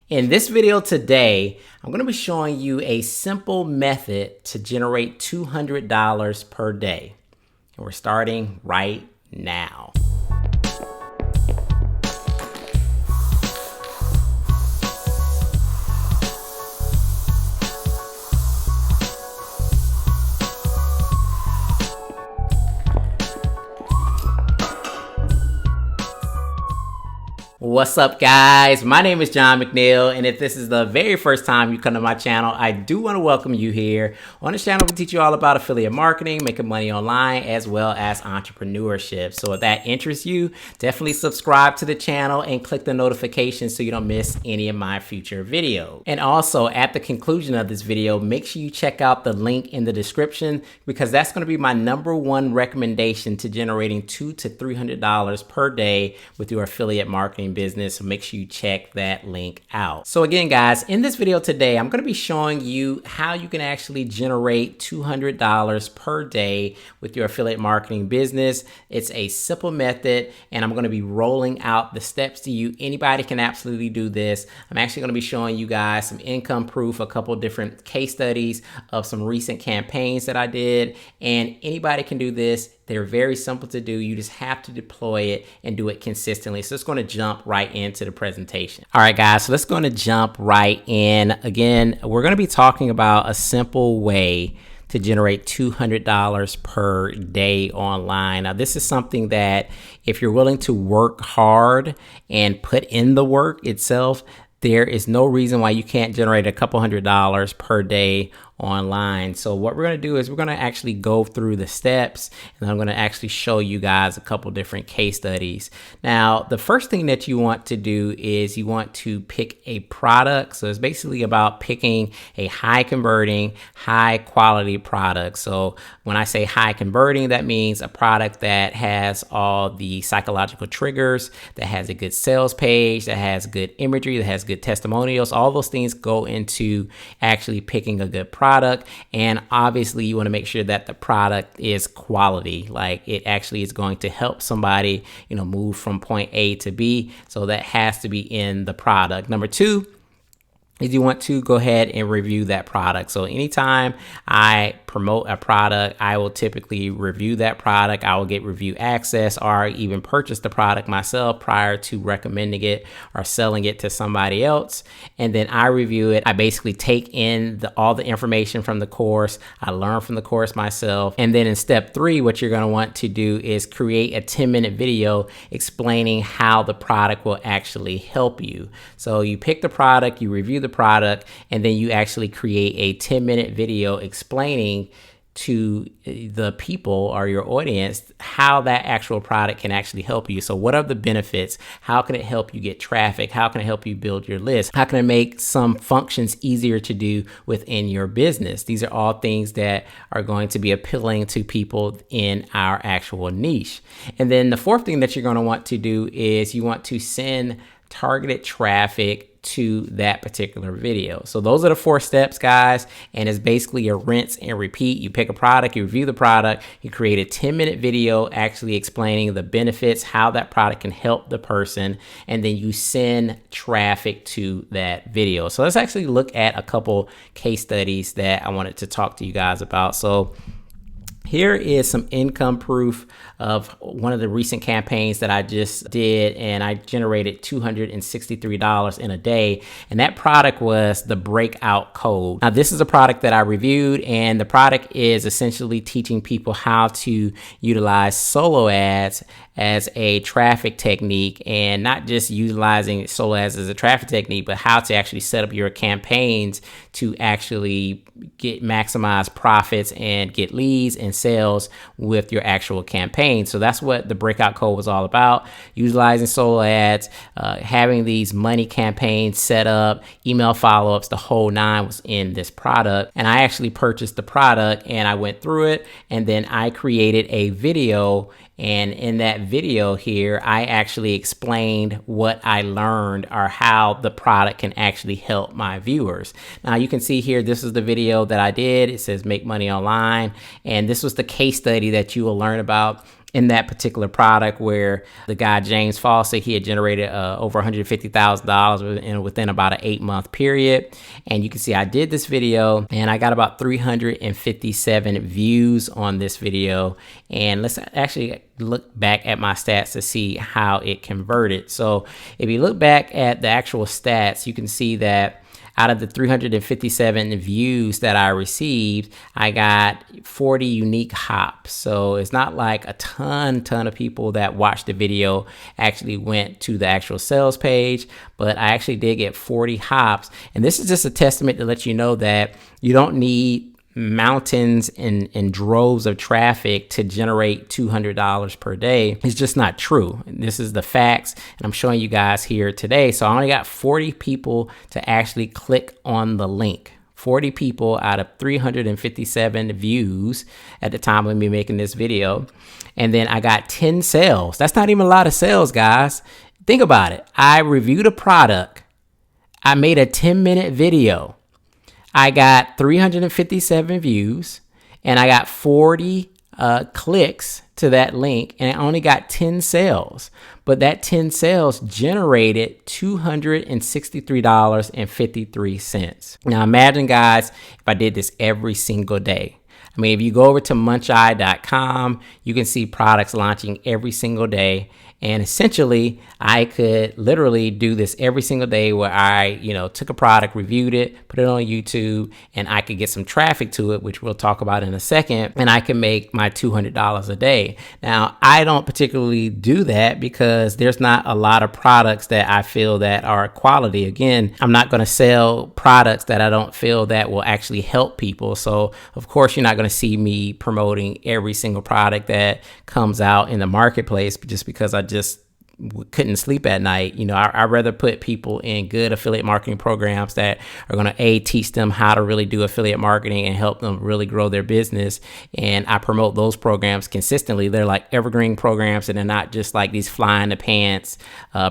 In this video today, I'm going to be showing you a simple method to generate $200 per day. And we're starting right now. What's up, guys? My name is John McNeil, and if this is the very first time you come to my channel, I do want to welcome you here. On this channel, we teach you all about affiliate marketing, making money online, as well as entrepreneurship. So if that interests you, definitely subscribe to the channel and click the notifications so you don't miss any of my future videos. And also, at the conclusion of this video, make sure you check out the link in the description, because that's going to be my #1 recommendation to generating $200 to $300 per day with your affiliate marketing business. So make sure you check that link out. So again, guys, in this video today, I'm going to be showing you how you can actually generate $200 per day with your affiliate marketing business. It's a simple method, and I'm going to be rolling out the steps to you. Anybody can absolutely do this. I'm actually going to be showing you guys some income proof, a couple different case studies of some recent campaigns that I did, and anybody can do this. They're very simple to do. You just have to deploy it and do it consistently. So it's going to jump right into the presentation. All right, guys, so let's go to jump right in. Again, we're going to be talking about a simple way to generate $200 per day online. Now, this is something that if you're willing to work hard and put in the work itself, there is no reason why you can't generate a couple $100s per day online. So what we're going to do is we're going to actually go through the steps, and I'm going to actually show you guys a couple different case studies. Now, the first thing that you want to do is you want to pick a product. So it's basically about picking a high converting, high quality product. So when I say high converting, that means a product that has all the psychological triggers, that has a good sales page, that has good imagery, that has good testimonials. All those things go into actually picking a good product. And obviously you want to make sure that the product is quality, like it actually is going to help somebody, move from point A to B. So that has to be in the product. Number 2 is you want to go ahead and review that product. So anytime I promote a product, I will typically review that product. I will get review access, or even purchase the product myself prior to recommending it or selling it to somebody else. And then I review it. I basically take in all the information from the course. I learn from the course myself. And then in step 3, what you're going to want to do is create a 10-minute video explaining how the product will actually help you. So you pick the product, you review the product, and then you actually create a 10-minute video explaining to the people or your audience how that actual product can actually help you. So what are the benefits? How can it help you get traffic? How can it help you build your list? How can it make some functions easier to do within your business? These are all things that are going to be appealing to people in our actual niche. And then the 4th thing that you're going to want to do is you want to send targeted traffic to that particular video. So those are the 4 steps, guys, and it's basically a rinse and repeat. You pick a product, you review the product, you create a 10-minute video actually explaining the benefits, how that product can help the person, and then you send traffic to that video. So let's actually look at a couple case studies that I wanted to talk to you guys about. So here is some income proof of one of the recent campaigns that I just did, and I generated $263 in a day, and that product was the Breakout Code. Now, this is a product that I reviewed, and the product is essentially teaching people how to utilize solo ads as a traffic technique, and not just utilizing solo ads as a traffic technique, but how to actually set up your campaigns to actually maximize profits and get leads and sales with your actual campaign. So that's what the Breakout Code was all about: utilizing solo ads, having these money campaigns set up, email follow-ups, the whole 9 was in this product. And I actually purchased the product, and I went through it, and then I created a video. And in that video here, I actually explained what I learned, or how the product can actually help my viewers. Now you can see here, this is the video that I did. It says Make Money Online. And this was the case study that you will learn about. in that particular product, where the guy James Fawcett, he had generated over $150,000 within about an 8-month period. And you can see I did this video and I got about 357 views on this video. And let's actually look back at my stats to see how it converted. So if you look back at the actual stats, you can see that out of the 357 views that I received, I got 40 unique hops. So it's not like a ton of people that watched the video actually went to the actual sales page, but I actually did get 40 hops. And this is just a testament to let you know that you don't need mountains and droves of traffic to generate $200 per day. It's just not true. This is the facts, and I'm showing you guys here today. So I only got 40 people to actually click on the link. 40 people out of 357 views at the time of me making this video. And then I got 10 sales. That's not even a lot of sales, guys. Think about it. I reviewed a product. I made a 10-minute video. I got 357 views and I got 40 clicks to that link, and I only got 10 sales. But that 10 sales generated $263.53. Now imagine, guys, if I did this every single day. I mean, if you go over to muncheye.com, you can see products launching every single day. And essentially, I could literally do this every single day, where I, took a product, reviewed it, put it on YouTube, and I could get some traffic to it, which we'll talk about in a second, and I can make my $200 a day. Now, I don't particularly do that because there's not a lot of products that I feel that are quality. Again, I'm not going to sell products that I don't feel that will actually help people. So, of course, you're not going to see me promoting every single product that comes out in the marketplace just because I just couldn't sleep at night. I'd rather put people in good affiliate marketing programs that are going to teach them how to really do affiliate marketing and help them really grow their business. And I promote those programs consistently. They're like evergreen programs, and they're not just like these fly in the pants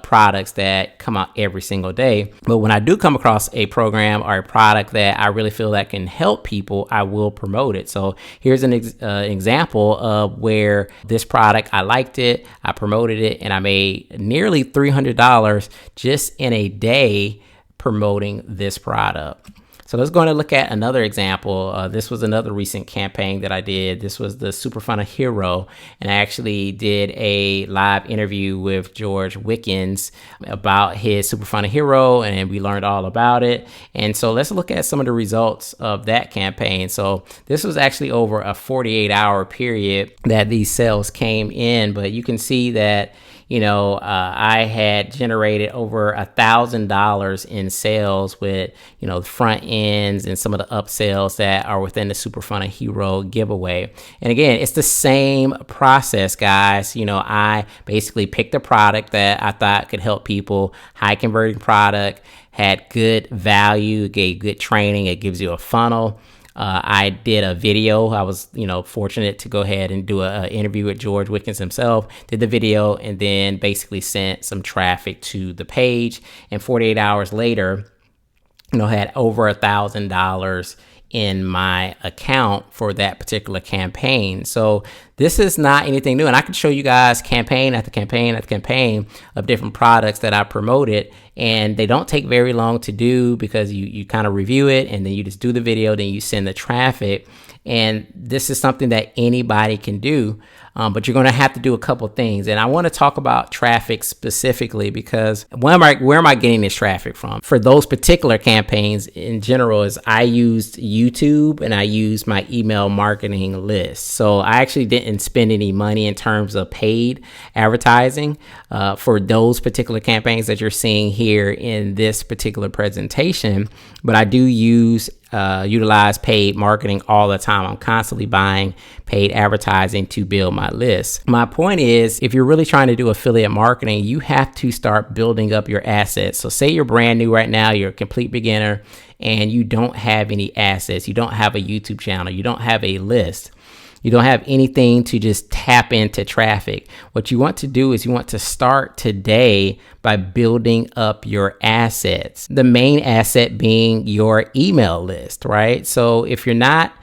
products that come out every single day. But when I do come across a program or a product that I really feel that can help people, I will promote it. So here's an example of where this product, I liked it, I promoted it, and I made nearly $300 just in a day promoting this product. So let's go and look at another example. This was another recent campaign that I did. This was the Superfunnel Hero, and I actually did a live interview with George Wickens about his Superfunnel Hero, and we learned all about it. And so let's look at some of the results of that campaign. So this was actually over a 48-hour period that these sales came in, but you can see that I had generated over $1,000 in sales with, the front ends and some of the upsells that are within the Superfunnel Hero giveaway. And again, it's the same process, guys. I basically picked a product that I thought could help people, high converting product, had good value, gave good training. It gives you a funnel. I did a video. I was, fortunate to go ahead and do an interview with George Wickens himself, did the video, and then basically sent some traffic to the page. And 48 hours later, had over $1,000 in my account for that particular campaign. So this is not anything new. And I can show you guys campaign after campaign after campaign of different products that I promoted. And they don't take very long to do because you kind of review it and then you just do the video, then you send the traffic. And this is something that anybody can do, but you're going to have to do a couple things. And I want to talk about traffic specifically because where am I getting this traffic from? For those particular campaigns in general, is I used YouTube and I used my email marketing list. So I actually didn't spend any money in terms of paid advertising for those particular campaigns that you're seeing here in this particular presentation. But I do utilize paid marketing all the time. I'm constantly buying paid advertising to build my list. My point is, if you're really trying to do affiliate marketing, you have to start building up your assets. So say you're brand new right now, you're a complete beginner, and you don't have any assets. You don't have a YouTube channel. You don't have a list. You don't have anything to just tap into traffic. What you want to do is you want to start today by building up your assets. The main asset being your email list, right? So if you're not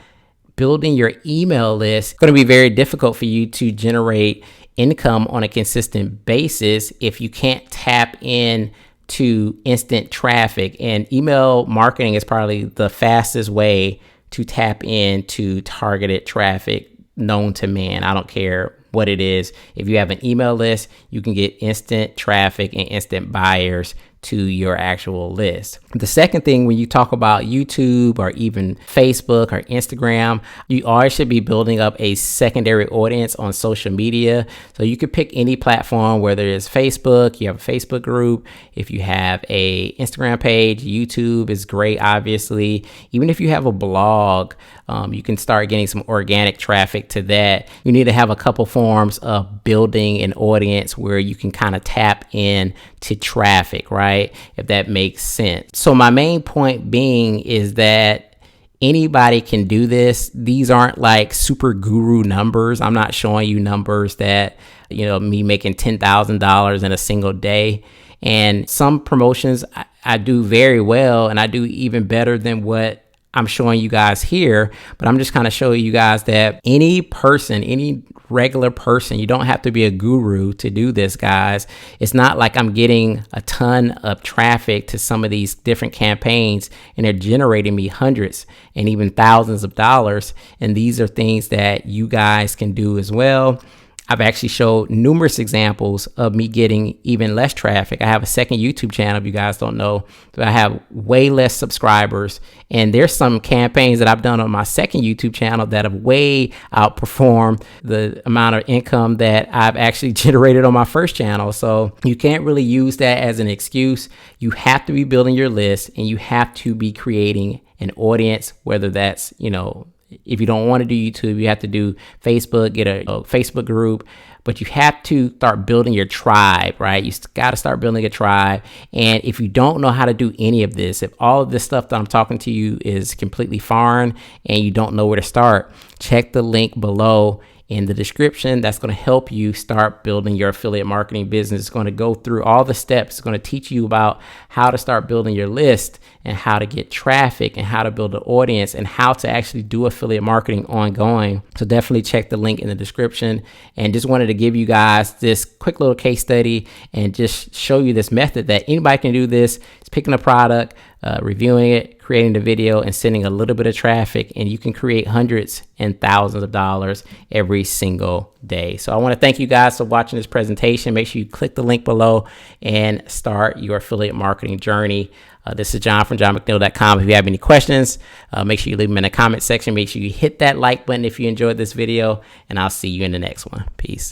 building your email list, it's going to be very difficult for you to generate income on a consistent basis if you can't tap in to instant traffic. And email marketing is probably the fastest way to tap into targeted traffic known to man. I don't care what it is. If you have an email list, you can get instant traffic and instant buyers to your actual list. The second thing, when you talk about YouTube or even Facebook or Instagram, you always should be building up a secondary audience on social media. So you could pick any platform, whether it's Facebook, you have a Facebook group. If you have a Instagram page, YouTube is great, obviously. Even if you have a blog, you can start getting some organic traffic to that. You need to have a couple forms of building an audience where you can kind of tap in to traffic, right? If that makes sense. So my main point being is that anybody can do this. These aren't like super guru numbers. I'm not showing you numbers that, me making $10,000 in a single day. And some promotions I do very well, and I do even better than what I'm showing you guys here, but I'm just kind of showing you guys that any person, any regular person, you don't have to be a guru to do this, guys. It's not like I'm getting a ton of traffic to some of these different campaigns and they're generating me hundreds and even thousands of dollars. And these are things that you guys can do as well. I've actually showed numerous examples of me getting even less traffic. I have a second YouTube channel, if you guys don't know, but I have way less subscribers. And there's some campaigns that I've done on my second YouTube channel that have way outperformed the amount of income that I've actually generated on my first channel. So you can't really use that as an excuse. You have to be building your list and you have to be creating an audience, whether that's, if you don't want to do YouTube, you have to do Facebook, get a Facebook group, but you have to start building your tribe, right? You got to start building a tribe. And if you don't know how to do any of this, if all of this stuff that I'm talking to you is completely foreign and you don't know where to start, check the link below in the description. That's going to help you start building your affiliate marketing business. It's going to go through all the steps. It's going to teach you about how to start building your list and how to get traffic and how to build an audience and how to actually do affiliate marketing ongoing. So definitely check the link in the description. And just wanted to give you guys this quick little case study and just show you this method that anybody can do this. It's picking a product, reviewing it, creating the video, and sending a little bit of traffic, and you can create hundreds and thousands of dollars every single day. So I want to thank you guys for watching this presentation. Make sure you click the link below and start your affiliate marketing journey. This is John from johnmcneil.com. If you have any questions, make sure you leave them in the comment section. Make sure you hit that like button if you enjoyed this video, and I'll see you in the next one. Peace.